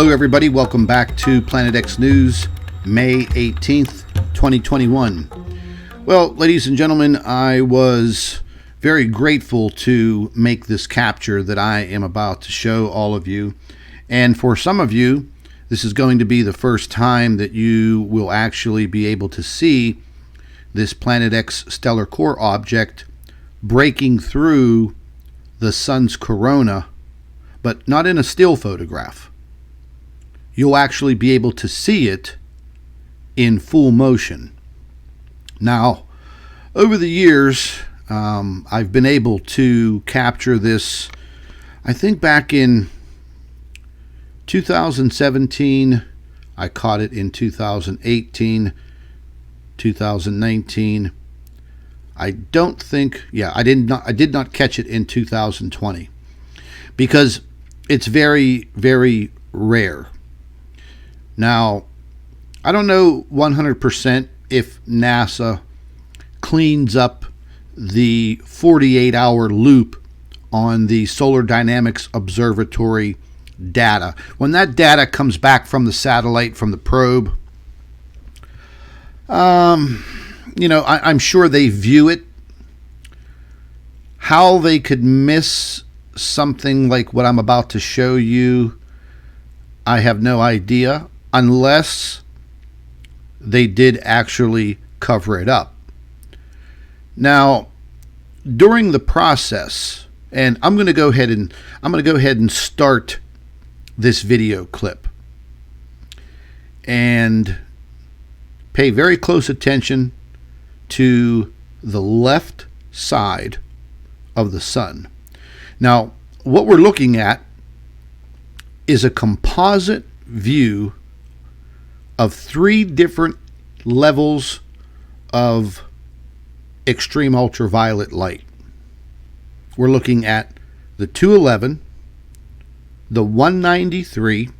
Hello everybody, welcome back to Planet X News, May 18th, 2021. Well, ladies and gentlemen, I was very grateful to make this capture that I am about to show all of you. And for some of you, this is going to be the first time that you will actually be able to see this Planet X stellar core object breaking through the sun's corona, but not in a still photograph. You'll actually be able to see it in full motion. Now, over the years, I've been able to capture this, I think back in 2017, I caught it in 2018, 2019. I did not catch it in 2020 because it's very, very rare. Now, I don't know 100% if NASA cleans up the 48-hour loop on the Solar Dynamics Observatory data. When that data comes back from the satellite, from the probe, I'm sure they view it. How they could miss something like what I'm about to show you, I have no idea, unless they did actually cover it up. Now, during the process, and I'm going to go ahead and start this video clip, and pay very close attention to the left side of the sun. Now, what we're looking at is a composite view of 3 different levels of extreme ultraviolet light. We're looking at the 211, the 193,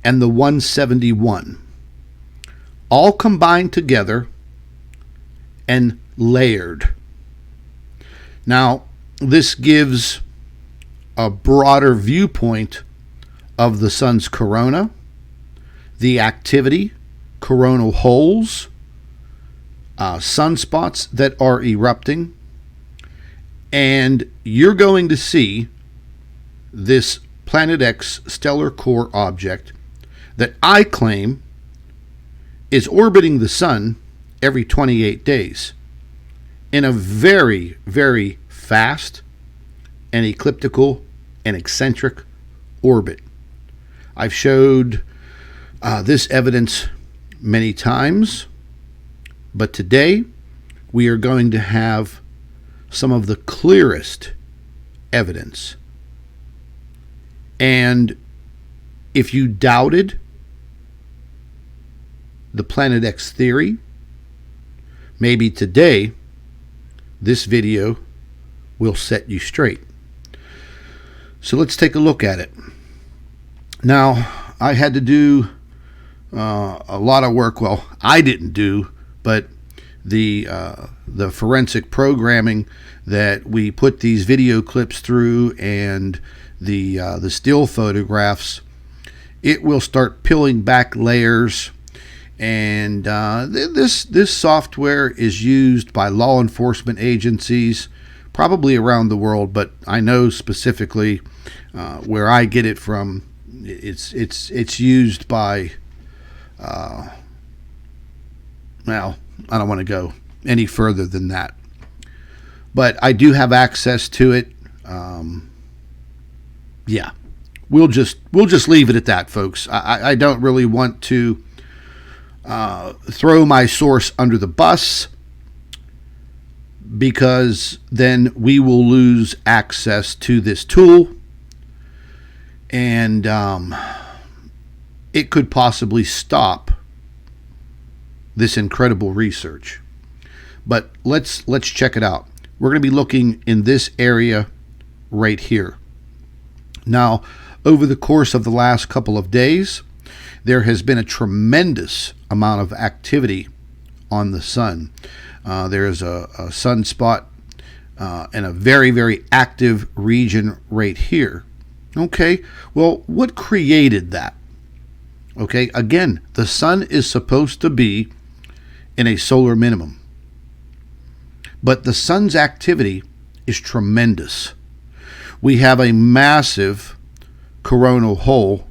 and the 171, all combined together and layered. Now, this gives a broader viewpoint of the sun's corona, the activity, coronal holes, sunspots that are erupting, and you're going to see this Planet X stellar core object that I claim is orbiting the sun every 28 days in a very, very fast and elliptical and eccentric orbit. I've showed this evidence many times, but today we are going to have some of the clearest evidence. And if you doubted the Planet X theory, maybe today this video will set you straight. So let's take a look at it. Now, I had to do a lot of work. Well, I didn't do, but the forensic programming that we put these video clips through and the still photographs, it will start peeling back layers. And this software is used by law enforcement agencies probably around the world, but I know specifically where I get it from. It's used by well, I don't want to go any further than that, but I do have access to it. Yeah, we'll just leave it at that, folks. I don't really want to throw my source under the bus, because then we will lose access to this tool, and it could possibly stop this incredible research. But let's check it out. We're going to be looking in this area right here. Now, over the course of the last couple of days, there has been a tremendous amount of activity on the sun. There is a sunspot in a very, very active region right here. Okay, well, what created that? Okay, again, the sun is supposed to be in a solar minimum, but the sun's activity is tremendous. We have a massive coronal hole.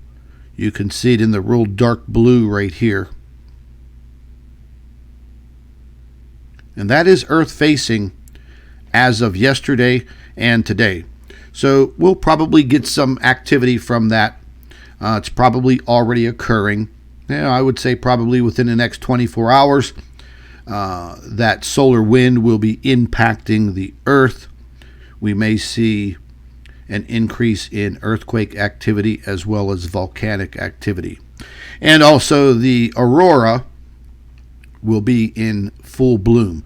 You can see it in the real dark blue right here. And that is Earth facing as of yesterday and today. So we'll probably get some activity from that. It's probably already occurring. I would say probably within the next 24 hours, that solar wind will be impacting the Earth. We may see an increase in earthquake activity as well as volcanic activity. And also the aurora will be in full bloom.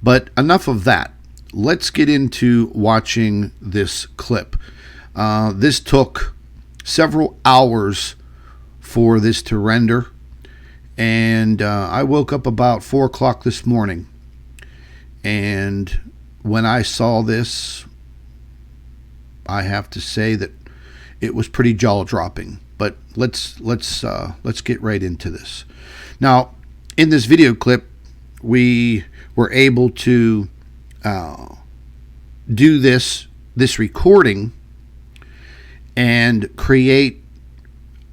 But enough of that. Let's get into watching this clip. This took several hours for this to render, and I woke up about 4 o'clock this morning, and when I saw this, I have to say that it was pretty jaw-dropping. But let's get right into this. Now, in this video clip, we were able to do this recording and create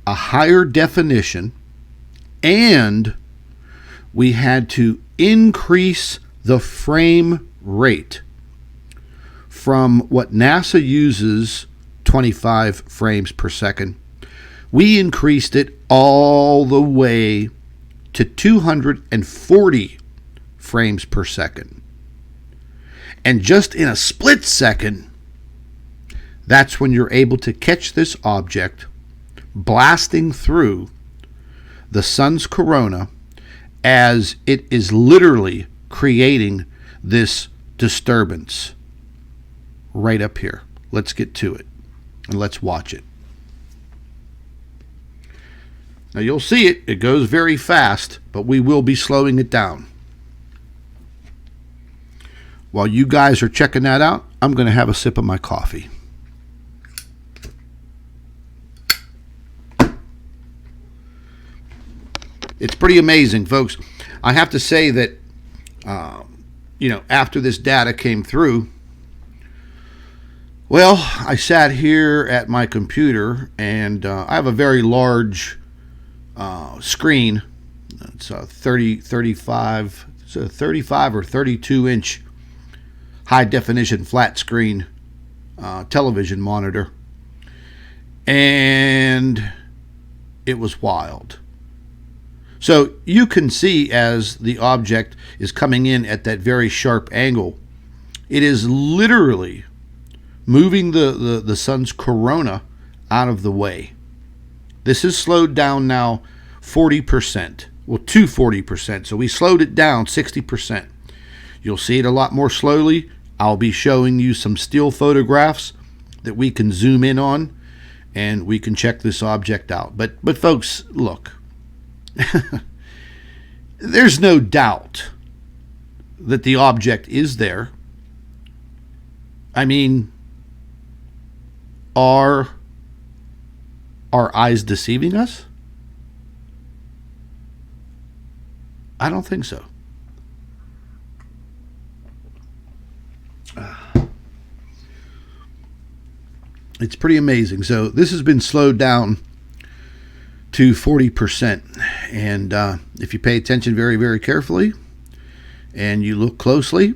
a higher definition, and we had to increase the frame rate from what NASA uses, 25 frames per second. We increased it all the way to 240 frames per second. And just in a split second, that's when you're able to catch this object blasting through the sun's corona as it is literally creating this disturbance right up here. Let's get to it and let's watch it. Now you'll see it. It goes very fast, but we will be slowing it down. While you guys are checking that out, I'm going to have a sip of my coffee. It's pretty amazing, folks. I have to say that, after this data came through, well, I sat here at my computer, and I have a very large screen. It's a 35 or 32 inch high definition flat screen television monitor, and it was wild. So you can see as the object is coming in at that very sharp angle, it is literally moving the sun's corona out of the way. This is slowed down now 40%, well, to 40%. So we slowed it down 60%. You'll see it a lot more slowly. I'll be showing you some still photographs that we can zoom in on, and we can check this object out. But folks, look. There's no doubt that the object is there. I mean, are our eyes deceiving us? I don't think so. It's pretty amazing. So this has been slowed down to 40%. And if you pay attention very, very carefully and you look closely,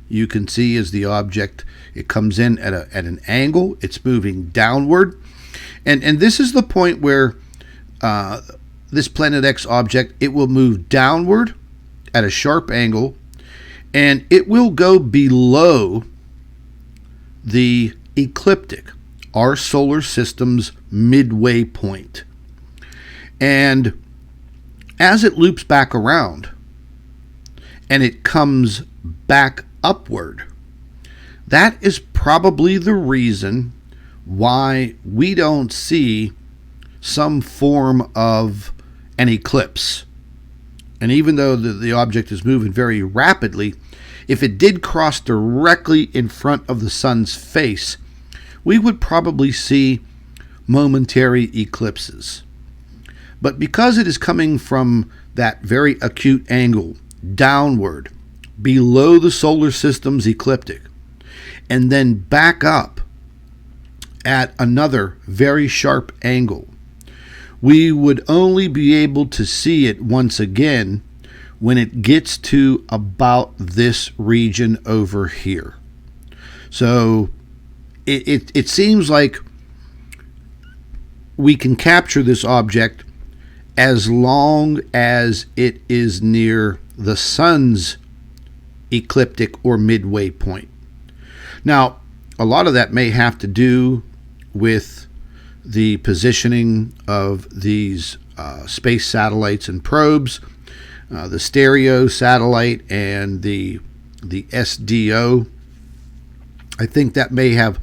you can see as the object, it comes in at an angle, it's moving downward. And this is the point where this Planet X object, it will move downward at a sharp angle, and it will go below the ecliptic, our solar system's midway point. And as it loops back around and it comes back upward, that is probably the reason why we don't see some form of an eclipse. And even though the object is moving very rapidly, if it did cross directly in front of the sun's face, we would probably see momentary eclipses. But because it is coming from that very acute angle downward below the solar system's ecliptic and then back up at another very sharp angle, we would only be able to see it once again when it gets to about this region over here. So it seems like we can capture this object as long as it is near the sun's ecliptic or midway point. Now, a lot of that may have to do with the positioning of these space satellites and probes, the stereo satellite and the SDO. I think that may have,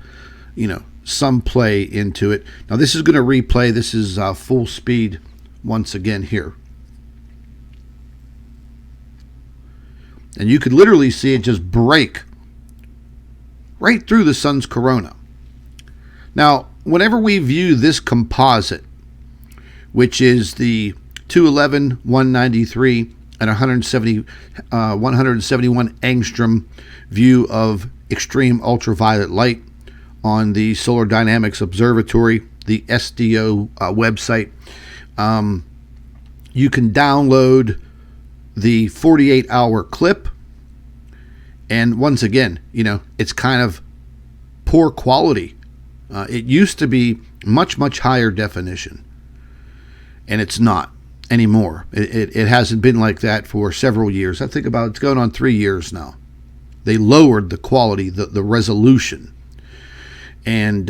some play into it. Now this is going to replay. This is full speed once again here. And you could literally see it just break right through the sun's corona. Now, whenever we view this composite, which is the 211, 193, and 171 angstrom view of extreme ultraviolet light on the Solar Dynamics Observatory, the SDO website, you can download the 48-hour clip. And once again, it's kind of poor quality. It used to be much, much higher definition, and it's not anymore. It hasn't been like that for several years. I think it's going on 3 years now. They lowered the quality, the resolution. And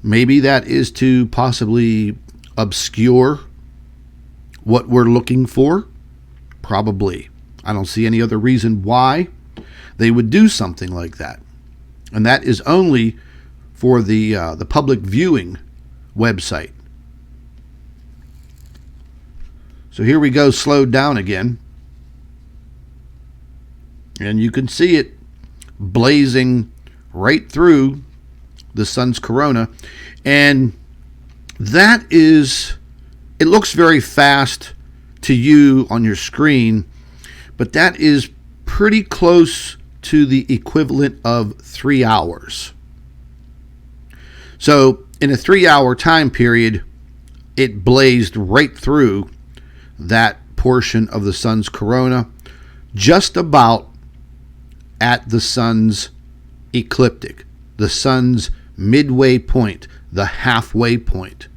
maybe that is to possibly obscure what we're looking for. Probably. I don't see any other reason why they would do something like that. And that is only for the public viewing website. So here we go, slowed down again. And you can see it blazing right through the sun's corona. And that is, it looks very fast to you on your screen, but that is pretty close to the equivalent of 3 hours. So in a 3-hour time period, it blazed right through that portion of the sun's corona, just about at the sun's ecliptic, the sun's midway point, the halfway point.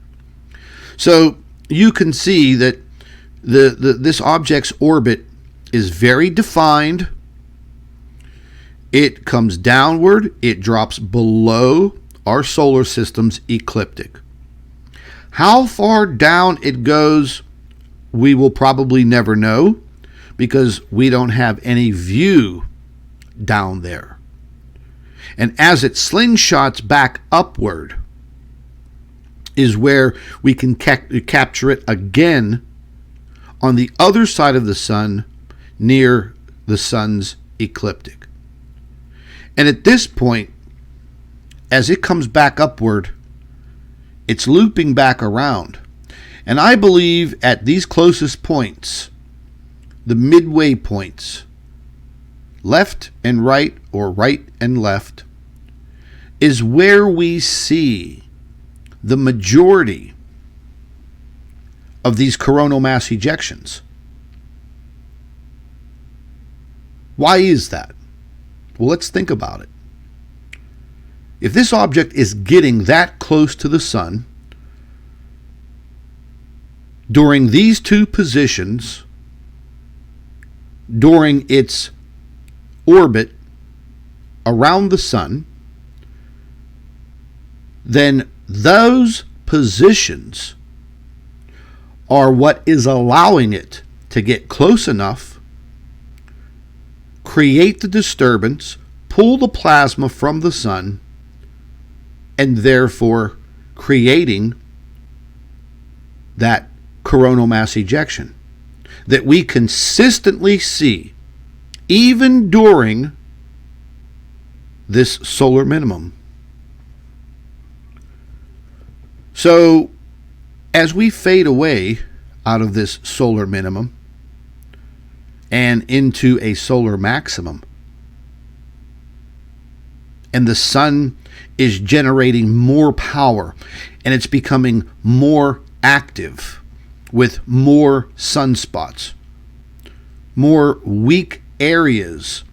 So you can see that this object's orbit is very defined. It comes downward, it drops below our solar system's ecliptic. How far down it goes, we will probably never know, because we don't have any view down there. And as it slingshots back upward is where we can capture it again on the other side of the sun, near the sun's ecliptic. And at this point, as it comes back upward, it's looping back around. And I believe at these closest points, the midway points, left and right or right and left, is where we see the majority of these coronal mass ejections. Why is that? Well, let's think about it. If this object is getting that close to the sun during these two positions, during its orbit around the sun, then those positions are what is allowing it to get close enough, create the disturbance, pull the plasma from the sun, and therefore creating that coronal mass ejection that we consistently see even during this solar minimum. So, as we fade away out of this solar minimum and into a solar maximum, and the sun is generating more power and it's becoming more active with more sunspots, more weak areas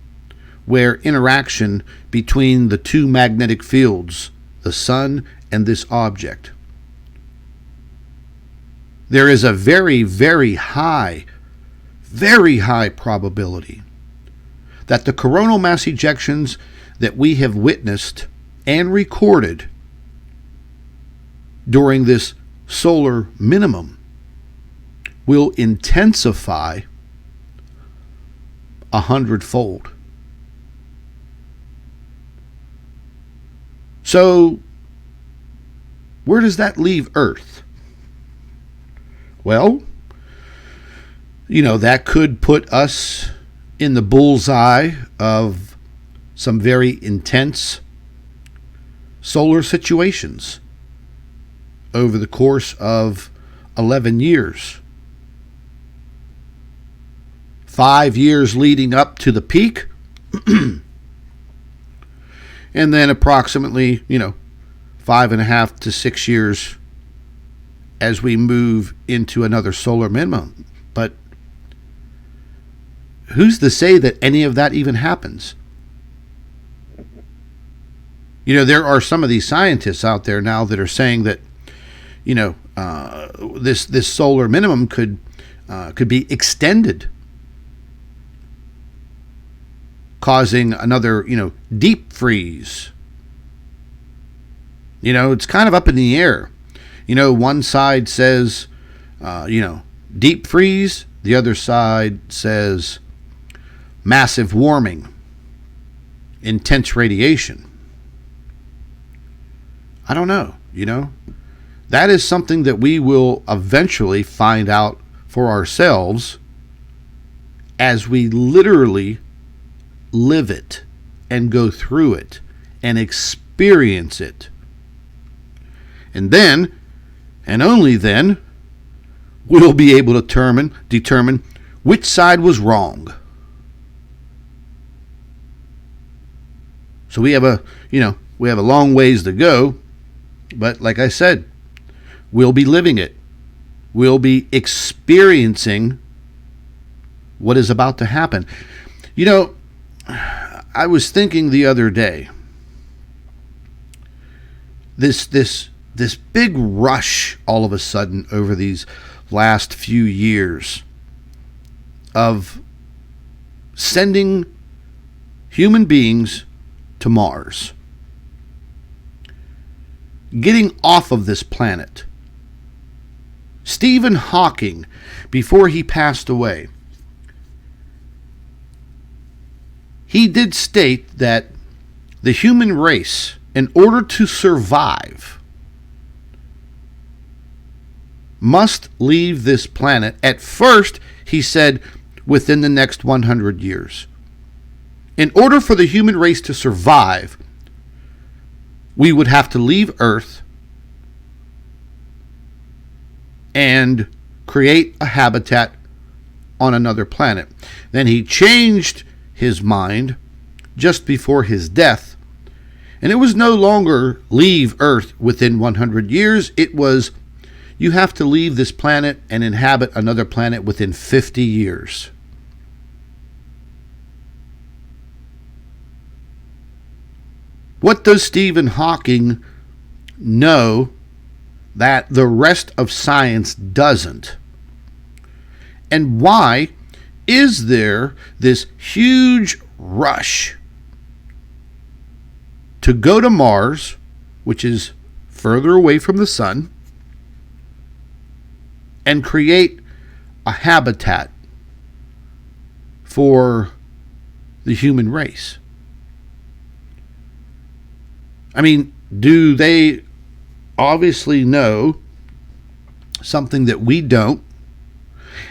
where interaction between the two magnetic fields, the sun and this object. There is a very, very high probability that the coronal mass ejections that we have witnessed and recorded during this solar minimum will intensify 100-fold. So, where does that leave Earth? Well, that could put us in the bullseye of some very intense solar situations over the course of 11 years. 5 years leading up to the peak, and then approximately, 5.5 to 6 years as we move into another solar minimum. But who's to say that any of that even happens? There are some of these scientists out there now that are saying that, this solar minimum could be extended, causing another, deep freeze. It's kind of up in the air. One side says, deep freeze. The other side says massive warming, intense radiation. I don't know, That is something that we will eventually find out for ourselves as we literally live it and go through it and experience it. And then, and only then, we'll be able to determine which side was wrong. So we have a long ways to go, but like I said, we'll be living it. We'll be experiencing what is about to happen. I was thinking the other day, this big rush all of a sudden over these last few years of sending human beings to Mars, getting off of this planet. Stephen Hawking, before he passed away, he did state that the human race, in order to survive, must leave this planet. At first, he said, within the next 100 years. In order for the human race to survive, we would have to leave Earth and create a habitat on another planet. Then he changed his mind just before his death, and it was no longer leave Earth within 100 years. It was, you have to leave this planet and inhabit another planet within 50 years. What does Stephen Hawking know that the rest of science doesn't? And why is there this huge rush to go to Mars, which is further away from the sun, and create a habitat for the human race? I mean, do they obviously know something that we don't?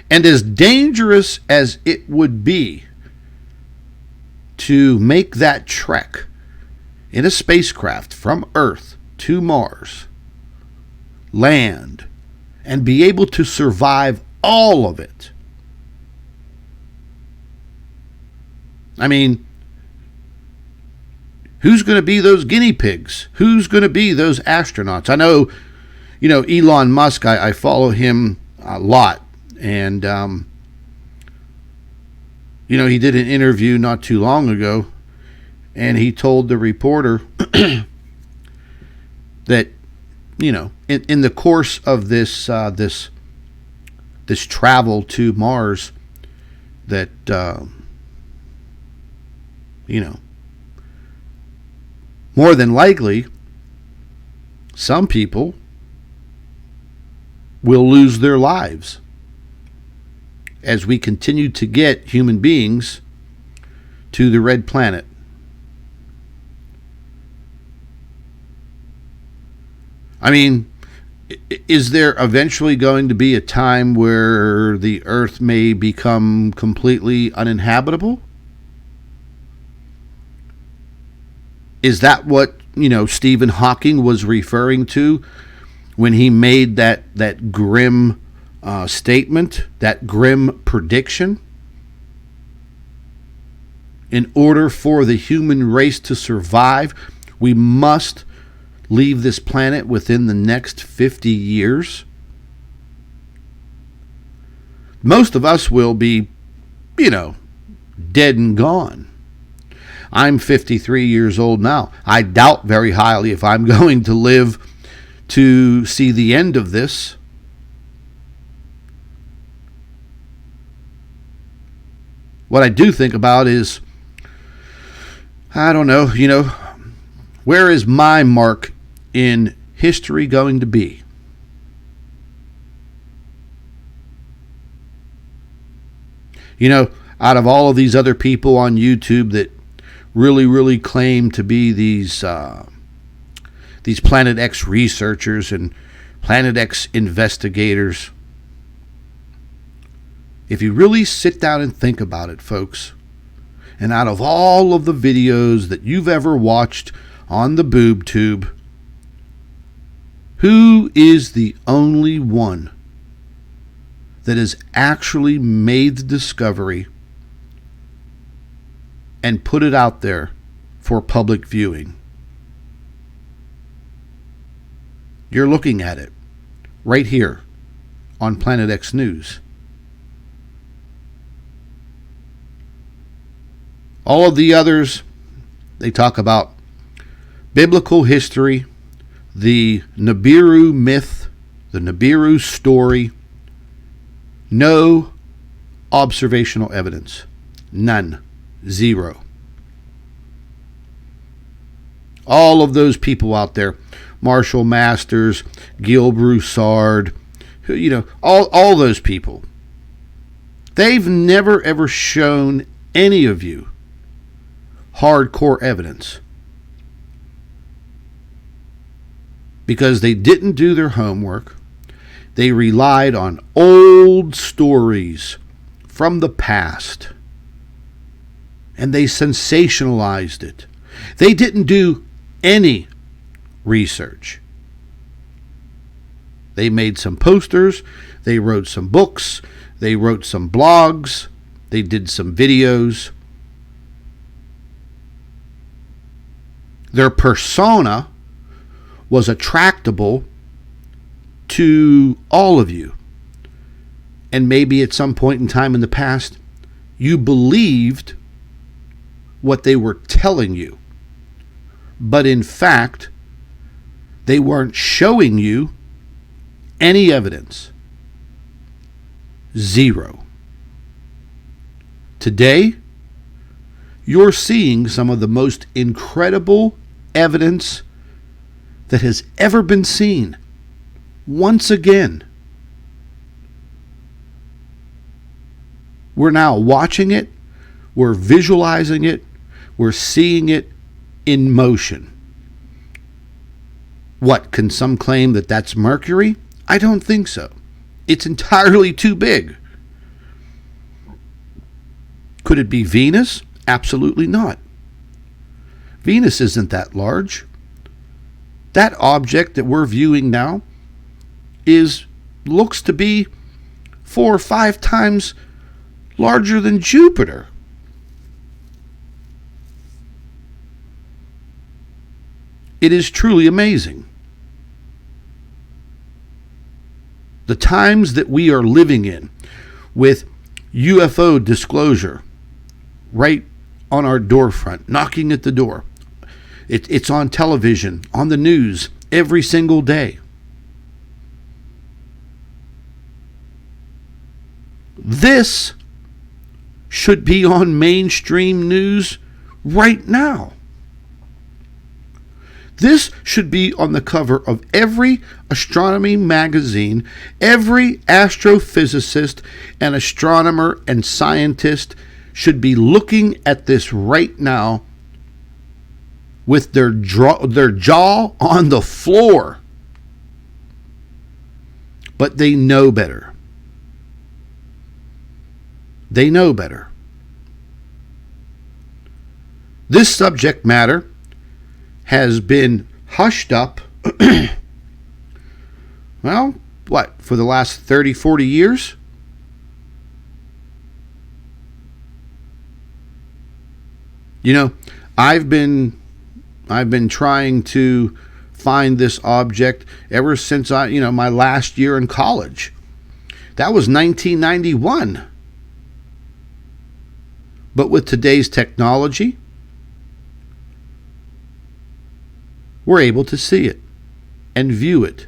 And as dangerous as it would be to make that trek in a spacecraft from Earth to Mars, land and be able to survive all of it. I mean, who's going to be those guinea pigs? Who's going to be those astronauts? I know, Elon Musk, I follow him a lot. And, he did an interview not too long ago. And he told the reporter that, in the course of this travel to Mars, that, more than likely, some people will lose their lives as we continue to get human beings to the red planet. I mean, is there eventually going to be a time where the Earth may become completely uninhabitable? Is that what, Stephen Hawking was referring to when he made that grim statement, that grim prediction? In order for the human race to survive, we must leave this planet within the next 50 years. Most of us will be, dead and gone. I'm 53 years old now. I doubt very highly if I'm going to live to see the end of this. What I do think about is, I don't know, where is my mark in history going to be? Out of all of these other people on YouTube that really claim to be these Planet X researchers and Planet X investigators, if you really sit down and think about it, folks, and out of all of the videos that you've ever watched on the boob tube, who is the only one that has actually made the discovery and put it out there for public viewing? You're looking at it right here on Planet X News. All of the others, they talk about biblical history, the Nibiru myth, the Nibiru story. No observational evidence. None. Zero. All of those people out there, Marshall Masters, Gil Broussard, all those people, they've never ever shown any of you hardcore evidence because they didn't do their homework. They relied on old stories from the past, and they sensationalized it. They didn't do any research. They made some posters, they wrote some books, they wrote some blogs, they did some videos. Their persona was attractable to all of you. And maybe at some point in time in the past, you believed what they were telling you. But in fact, they weren't showing you any evidence. Zero. Today, you're seeing some of the most incredible evidence that has ever been seen. Once again, we're now watching it, we're visualizing it, we're seeing it in motion. What, can some claim that that's Mercury? I don't think so. It's entirely too big. Could it be Venus? Absolutely not. Venus isn't that large. That object that we're viewing now looks to be 4 or 5 times larger than Jupiter. It is truly amazing. The times that we are living in, with UFO disclosure right on our doorfront, knocking at the door. It's on television, on the news, every single day. This should be on mainstream news right now. This should be on the cover of every astronomy magazine. Every astrophysicist and astronomer and scientist should be looking at this right now with their jaw on the floor. But they know better. They know better. This subject matter has been hushed up, well, what, for the last 30, 40 years? You know, I've been trying to find this object ever since my last year in college. That was 1991. But with today's technology, we're able to see it and view it.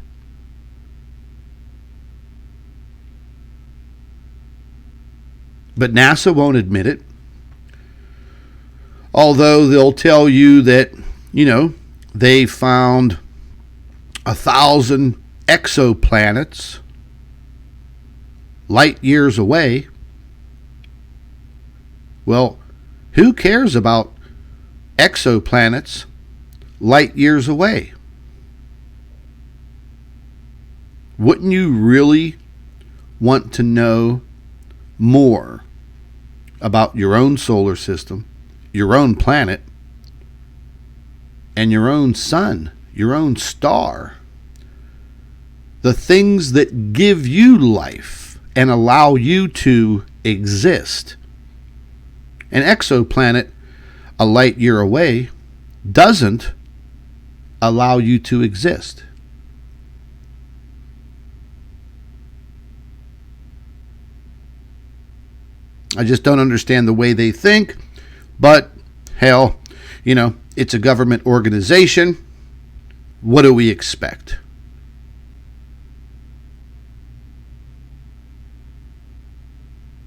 But NASA won't admit it. Although they'll tell you that, they found 1,000 exoplanets light years away. Well, who cares about exoplanets light years away? Wouldn't you really want to know more about your own solar system, your own planet, and your own sun, your own star? The things that give you life and allow you to exist. An exoplanet a light year away doesn't allow you to exist. I just don't understand the way they think, but hell, it's a government organization. What do we expect?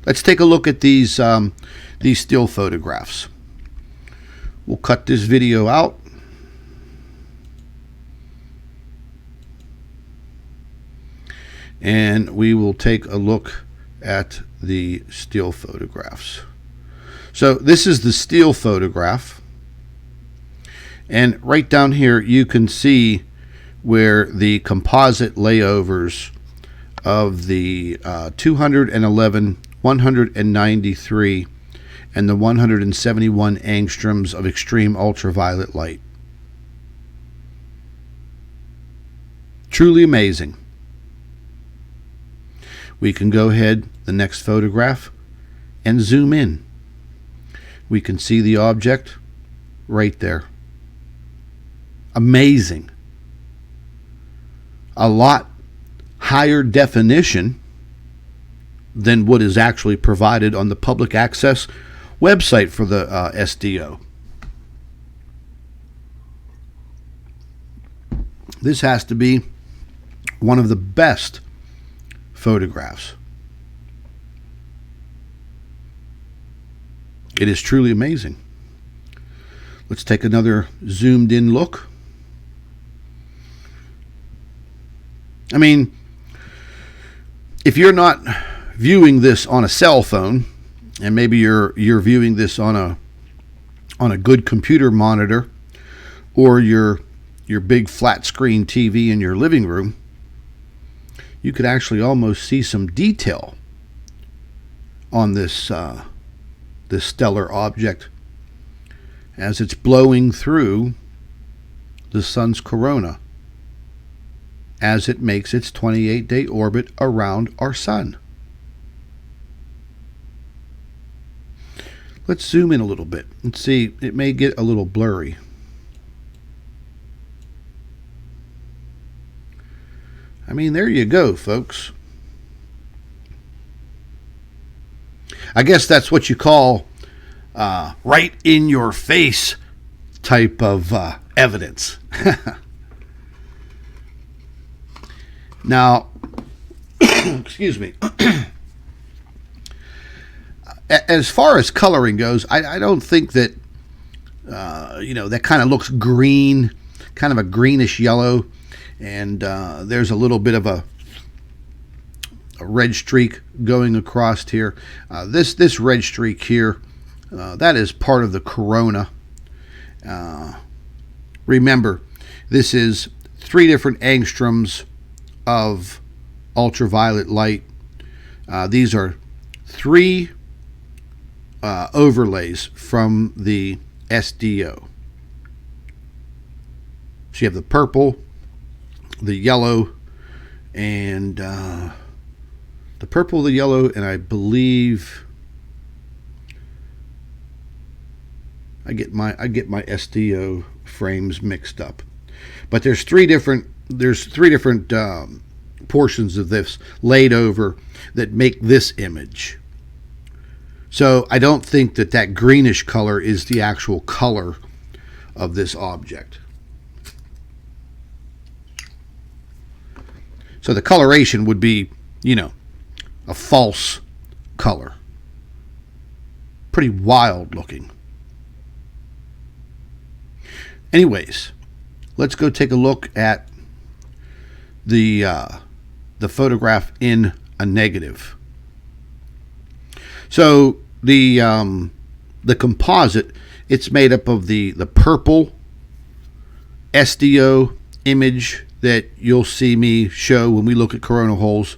Let's take a look at these still photographs. We'll cut this video out. And we will take a look at the still photographs. So this is the still photograph. And right down here you can see where the composite layovers of the 211, 193, and the 171 angstroms of extreme ultraviolet light. Truly amazing. We can go ahead, the next photograph, and zoom in. We can see the object right there. Amazing. A lot higher definition than what is actually provided on the public access website for the SDO. This has to be one of the best photographs. It is truly amazing. Let's take another zoomed in look. I mean, if you're not viewing this on a cell phone, and maybe you're viewing this on a good computer monitor, or your big flat screen TV in your living room, you could actually almost see some detail on this this stellar object as it's blowing through the sun's corona. as it makes its 28-day orbit around our sun. Let's zoom in a little bit and see. It may get a little blurry. I mean, there you go, folks. I guess that's what you call right in your face type of evidence. Now, excuse me. As far as coloring goes, I don't think that, that kind of looks green, kind of a greenish yellow, and there's a little bit of a red streak going across here. This red streak here, that is part of the corona. Remember, this is 3 different angstroms of ultraviolet light. These are 3 overlays from the SDO. So you have the purple, the yellow, and the purple, the yellow, and I believe I get my SDO frames mixed up. But there's 3 different portions of this laid over that make this image. So I don't think that greenish color is the actual color of this object. So the coloration would be, a false color. Pretty wild looking. Anyways, let's go take a look at the photograph in a negative. So the composite, it's made up of the purple SDO image that you'll see me show when we look at coronal holes,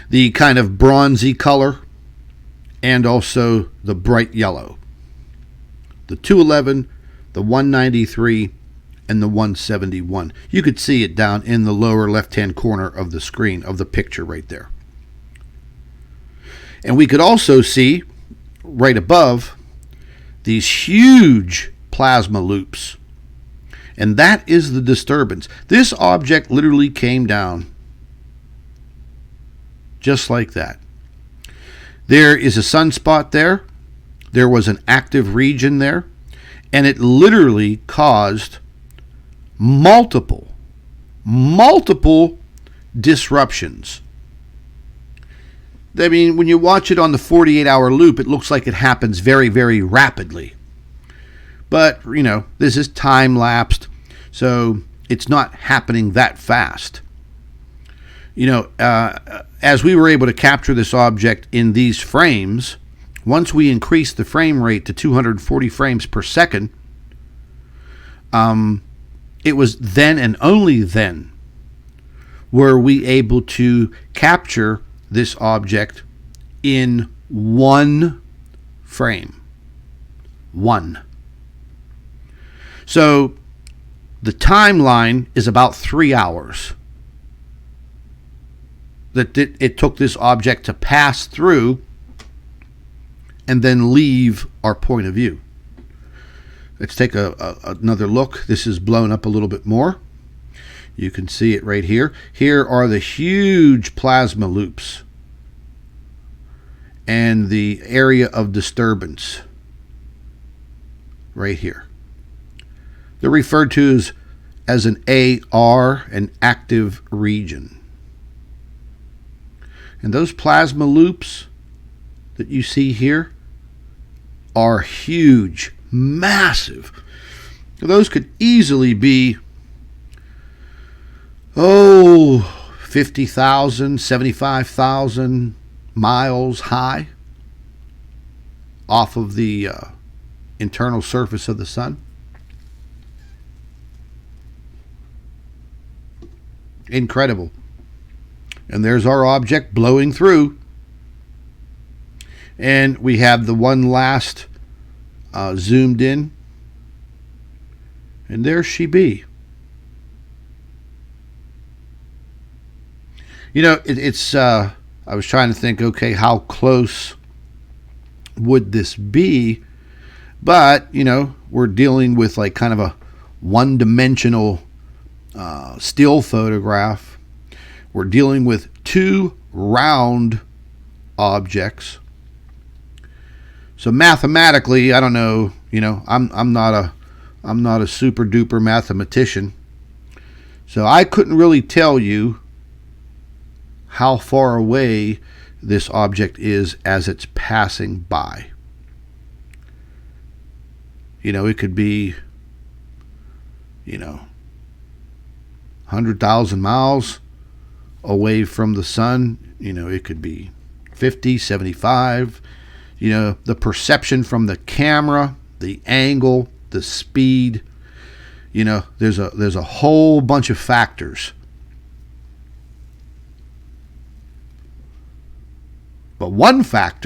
the kind of bronzy color, and also the bright yellow. The 211, the 193, and the 171. You could see it down in the lower left-hand corner of the screen of the picture right there. And we could also see right above these huge plasma loops. And that is the disturbance. This object literally came down just like that. There is a sunspot there. There was an active region there. And it literally caused multiple disruptions. I mean, when you watch it on the 48-hour loop, it looks like it happens very, very rapidly. But, this is time-lapsed, so it's not happening that fast. As we were able to capture this object in these frames, once we increased the frame rate to 240 frames per second, it was then and only then were we able to capture this object in 1 frame. 1. So the timeline is about 3 hours that it took this object to pass through and then leave our point of view. Let's take another look. This is blown up a little bit more. You can see it right here. Here are the huge plasma loops and the area of disturbance right here. They're referred to as an AR, an active region. And those plasma loops that you see here are huge, massive. Those could easily be 50,000, 75,000 miles high off of the internal surface of the sun. Incredible. And there's our object blowing through. And we have the one last zoomed in. And there she be. I was trying to think, okay, how close would this be? But, we're dealing with like kind of a one-dimensional still photograph. We're dealing with two round objects. So mathematically, I don't know, I'm not a super duper mathematician. So I couldn't really tell you how far away this object is as it's passing by. It could be, 100,000 miles away from the sun. It could be 50, 75. The perception from the camera, the angle, the speed. There's a whole bunch of factors. But one fact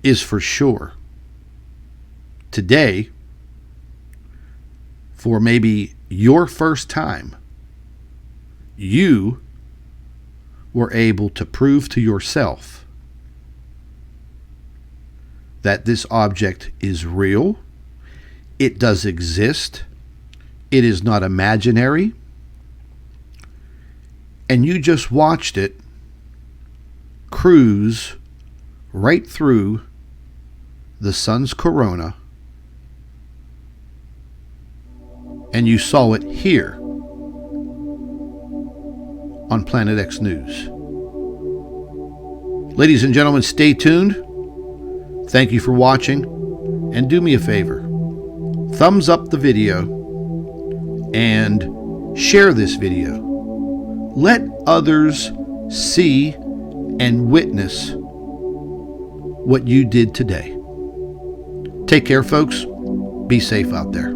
is for sure. Today, for maybe your first time, you were able to prove to yourself that this object is real, it does exist, it is not imaginary, and you just watched it cruise right through the sun's corona, and you saw it here on Planet X News. Ladies and gentlemen, stay tuned. Thank you for watching, and do me a favor. Thumbs up the video and share this video. Let others see and witness what you did today. Take care, folks. Be safe out there.